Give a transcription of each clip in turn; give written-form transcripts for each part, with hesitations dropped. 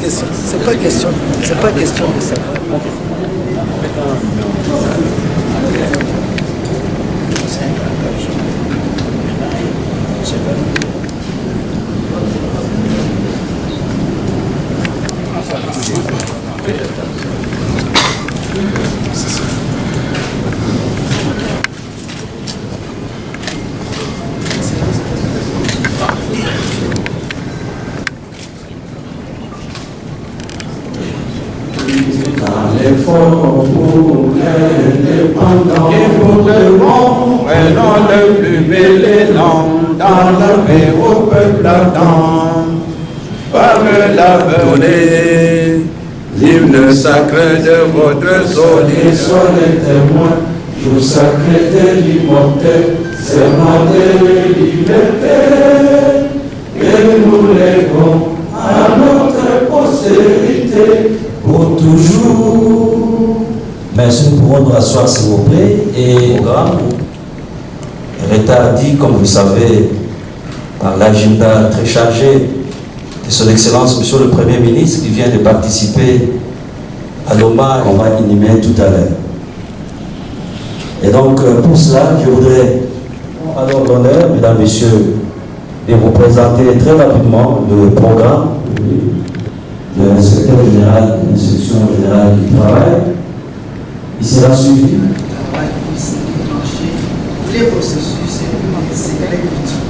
question. C'est pas question de savoir. L'effort pour l'indépendance et pour le monde, prenons le plume et l'élan dans la paix au peuple ardent. Par la volée, l'hymne sacré de votre sol et soyez témoins, jour sacré de l'immortel, serment de liberté, et nous lèguons à notre postérité pour toujours. Merci, nous pouvons nous rasseoir s'il vous plaît. Et programme retardé, comme vous le savez, par l'agenda très chargé de son Excellence, Monsieur le Premier ministre, qui vient de participer à l'hommage qu'on va inhumer tout à l'heure. Et donc, pour cela, je voudrais avoir l'honneur, mesdames, messieurs, de vous présenter très rapidement le programme de l'inspecteur général de l'inspection générale du travail. Il sera suivi. Le travail puisse déclencher les processus et accélérer l'outil.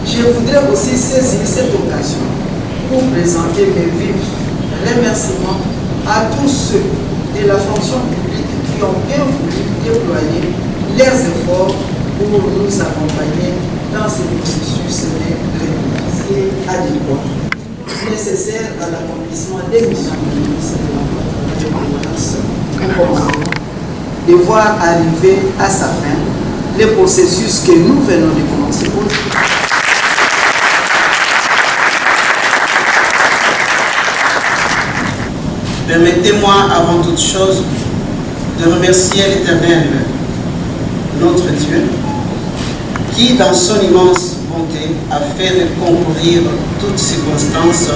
Je voudrais aussi saisir cette occasion pour présenter mes vifs remerciements à tous ceux de la fonction publique qui ont bien voulu déployer leurs efforts pour nous accompagner dans ce processus régulier et adéquat, nécessaire à l'accomplissement des missions du ministère de l'Emploi de voir arriver à sa fin les processus que nous venons de commencer aujourd'hui. Permettez-moi avant toute chose de remercier l'Éternel, notre Dieu, qui dans son immense bonté a fait concourir toutes circonstances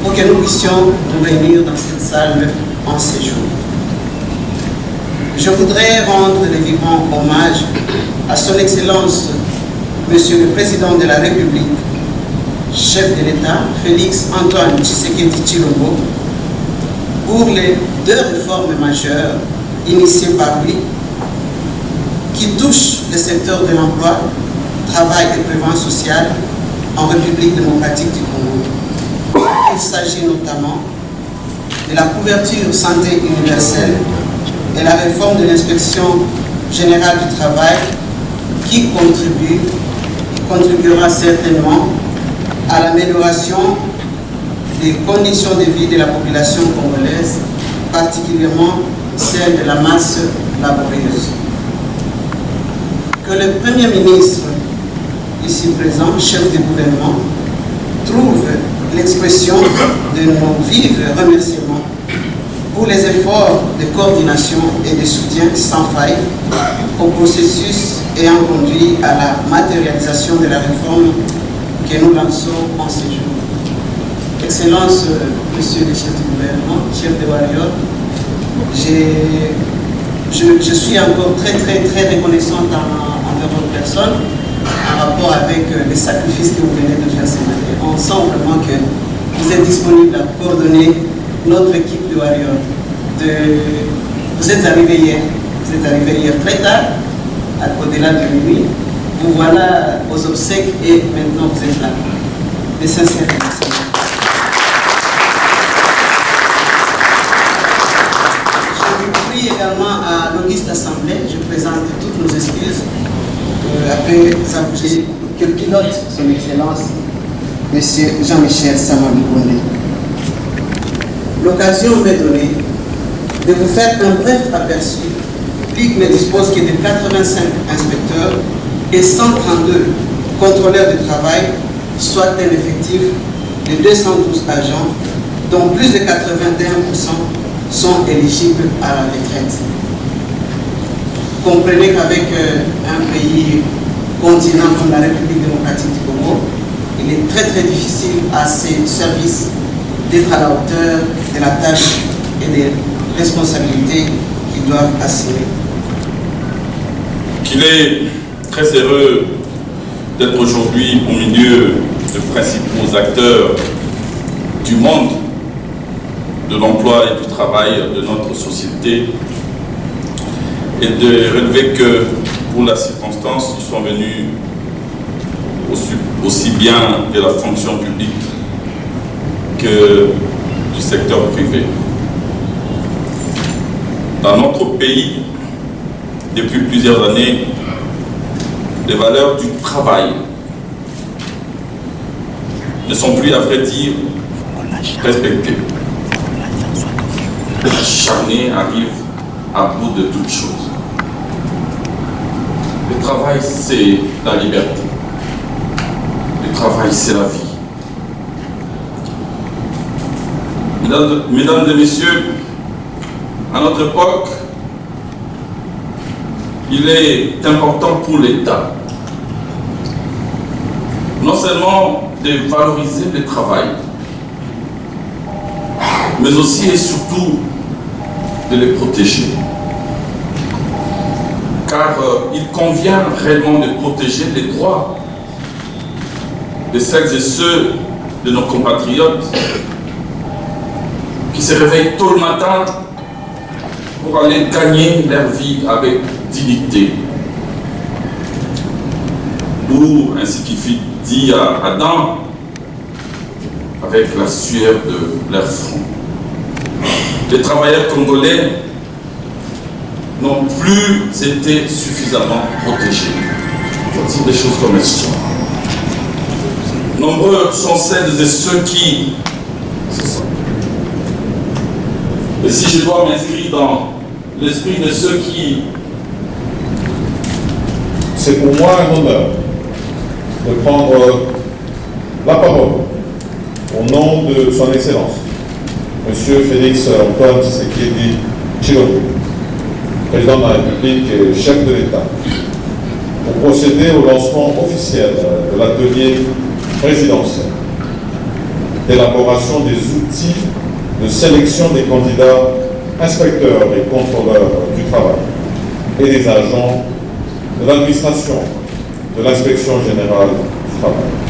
pour que nous puissions nous réunir dans cette salle en ces jours. Je voudrais rendre les vivants hommages à son Excellence, Monsieur le Président de la République, chef de l'État, Félix Antoine Tshisekedi Tshilombo, pour les 2 réformes majeures initiées par lui, qui touchent le secteur de l'emploi, travail et prévoyance sociale en République démocratique du Congo. Il s'agit notamment de la couverture santé universelle et la réforme de l'inspection générale du travail qui contribuera certainement à l'amélioration des conditions de vie de la population congolaise, particulièrement celle de la masse laborieuse. Que le Premier ministre, ici présent, chef du gouvernement, trouve l'expression de nos vifs remerciements pour les efforts de coordination et de soutien sans faille au processus ayant conduit à la matérialisation de la réforme que nous lançons en ce jour. Excellence, Monsieur le chef du gouvernement, chef de Warrior, je suis encore très reconnaissante envers votre personne en rapport avec les sacrifices que vous venez de faire ce matin. On sent vraiment que vous êtes disponible à coordonner notre équipe de Warrior. Vous êtes arrivé hier très tard, au-delà de minuit. Vous voilà aux obsèques et maintenant vous êtes là. Mais sincèrement, également à l'Auguste Assemblée, je présente toutes nos excuses après appeler que pilote son Excellence, M. Jean-Michel Samuel Bondé. L'occasion m'est donnée de vous faire un bref aperçu. L'IC ne dispose que de 85 inspecteurs et 132 contrôleurs de travail, soit un effectif de 212 agents, dont plus de 81% sont éligibles à la retraite. Comprenez qu'avec un pays continent comme la République démocratique du Congo, il est très très difficile à ces services d'être à la hauteur de la tâche et des responsabilités qu'ils doivent assumer. Qu'il est très heureux d'être aujourd'hui au milieu des principaux acteurs du monde de l'emploi et du travail de notre société et de relever que pour la circonstance, ils sont venus aussi bien de la fonction publique que du secteur privé. Dans notre pays, depuis plusieurs années, les valeurs du travail ne sont plus, à vrai dire, respectées. L'acharné arrive à bout de toutes choses. Le travail, c'est la liberté. Le travail, c'est la vie. Mesdames et messieurs, à notre époque, il est important pour l'État non seulement de valoriser le travail, mais aussi et surtout de les protéger. Car il convient réellement de protéger les droits de celles et ceux de nos compatriotes qui se réveillent tôt le matin pour aller gagner leur vie avec dignité. Ou, ainsi qu'il fut dit à Adam, avec la sueur de leur front. Les travailleurs congolais n'ont plus été suffisamment protégés. Il faut dire des choses comme elles sont. Nombreux sont celles et ceux qui... Et si je dois m'inscrire dans l'esprit de ceux qui... C'est pour moi un honneur de prendre la parole au nom de son Excellence, Monsieur Félix Antoine Tshisekedi Tshilombo, président de la République et chef de l'État, pour procéder au lancement officiel de l'atelier présidentiel d'élaboration des outils de sélection des candidats inspecteurs et contrôleurs du travail et des agents de l'administration de l'inspection générale du travail.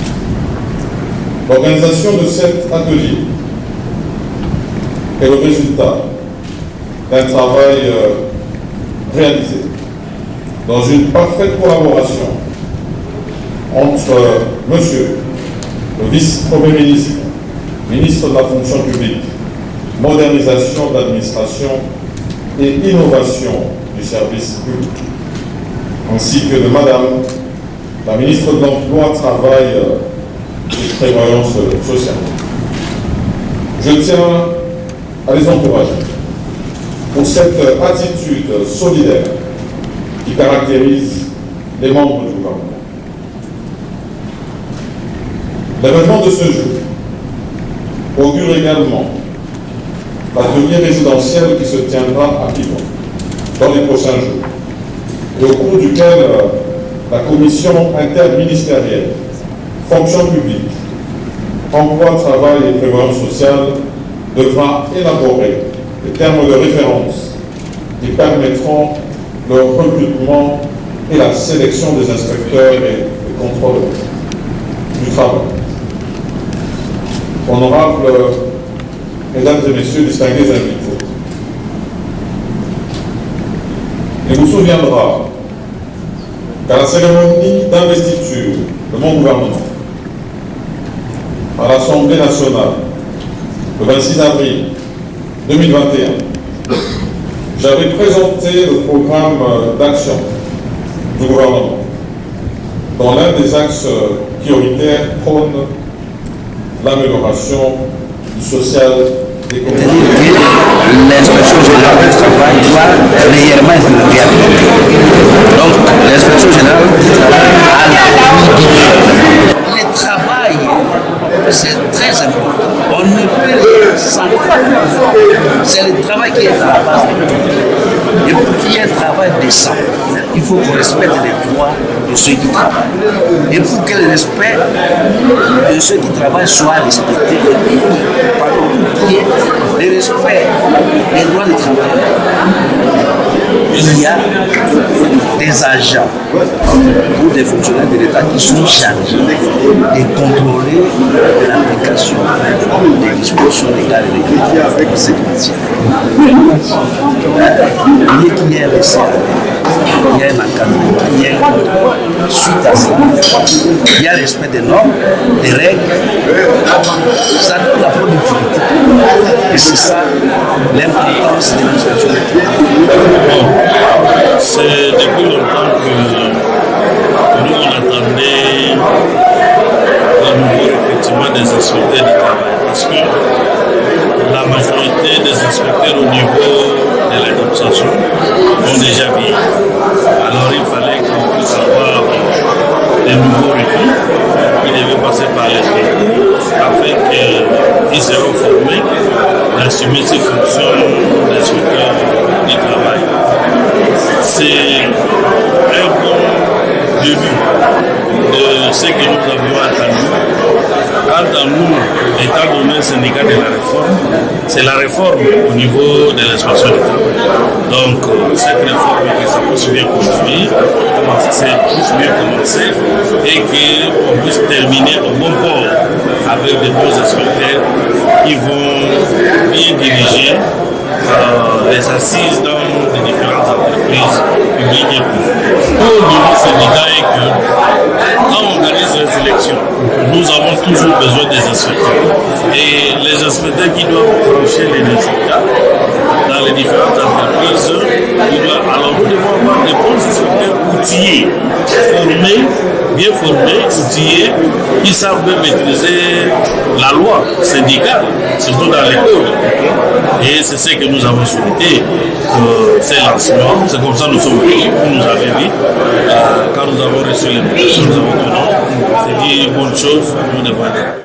L'organisation de cet atelier est le résultat d'un travail réalisé dans une parfaite collaboration entre monsieur le vice-premier ministre, ministre de la fonction publique, modernisation de l'administration et innovation du service public, ainsi que de madame la ministre de l'Emploi, Travail et Prévoyance sociale. Je tiens à les encourager pour cette attitude solidaire qui caractérise les membres du gouvernement. L'événement de ce jour augure également l'atelier résidentiel qui se tiendra à Pivot dans les prochains jours et au cours duquel la commission interministérielle fonction publique, emploi, travail et prévoyance sociale devra élaborer des termes de référence qui permettront le recrutement et la sélection des inspecteurs et des contrôleurs du travail. Honorables Mesdames et Messieurs, distingués invités, il vous souviendra qu'à la cérémonie d'investiture de mon gouvernement à l'Assemblée nationale le 26 avril 2021, j'avais présenté le programme d'action du gouvernement dont l'un des axes prioritaires prône l'amélioration du social des communautés. L'inspection générale du travail doit réellement être réhabilitée. Donc, l'inspection générale du travail a la le travail, c'est très important. On ne peut sans. C'est le travail qui est à la base de tout. Et pour qu'il y ait un travail décent, il faut qu'on respecte les droits de ceux qui travaillent. Et pour que le respect de ceux qui travaillent soit respecté, pardon, qu'il y ait le respect des droits des travailleurs, il y a des agents ou des fonctionnaires de l'État qui sont chargés de contrôler l'application des dispositions légales et réglementaires en cette matière. Il y a qu'il y ait un CA, il y a un encadrement, il y a un contrôle. Suite à ça, il y a le respect des normes, des règles, ça donne la productivité. Et c'est ça l'importance de l'inspection du travail. C'est depuis longtemps que nous on attendait le nouveau recrutement des inspecteurs du travail. Parce que la majorité des inspecteurs au niveau de l'administration ont déjà vieilli. Alors il fallait qu'on puisse avoir des nouveaux recrues qui devaient passer par les pays afin qu'ils seront formés d'assumer ces fonctions d'inspecteurs du travail. C'est un bon début de ce que nous avions attendu. Quant à nous, étant donné le syndicat de la réforme, c'est la réforme au niveau de l'inspection du travail. Donc, cette réforme, que ça puisse bien construire, puisse bien commencer et qu'on puisse terminer au bon port avec des bons inspecteurs qui vont bien diriger les assises dans les différentes entreprises publiques et privées. Au niveau syndicat est que quand on organise les élections, nous avons toujours besoin des inspecteurs. Et les inspecteurs qui doivent trancher les résultats dans les différentes entreprises, alors nous devons avoir des bons inspecteurs outillés, formés, bien formés, outillés, qui savent bien maîtriser la loi syndicale, surtout dans les codes. Et c'est ce que nous avons souhaité, ces lancements. C'est comme ça que nous sommes venus, vous nous avez vu. Quand nous avons reçu les propositions, nous avons donné. C'est dit une bonne chose, nous devons être.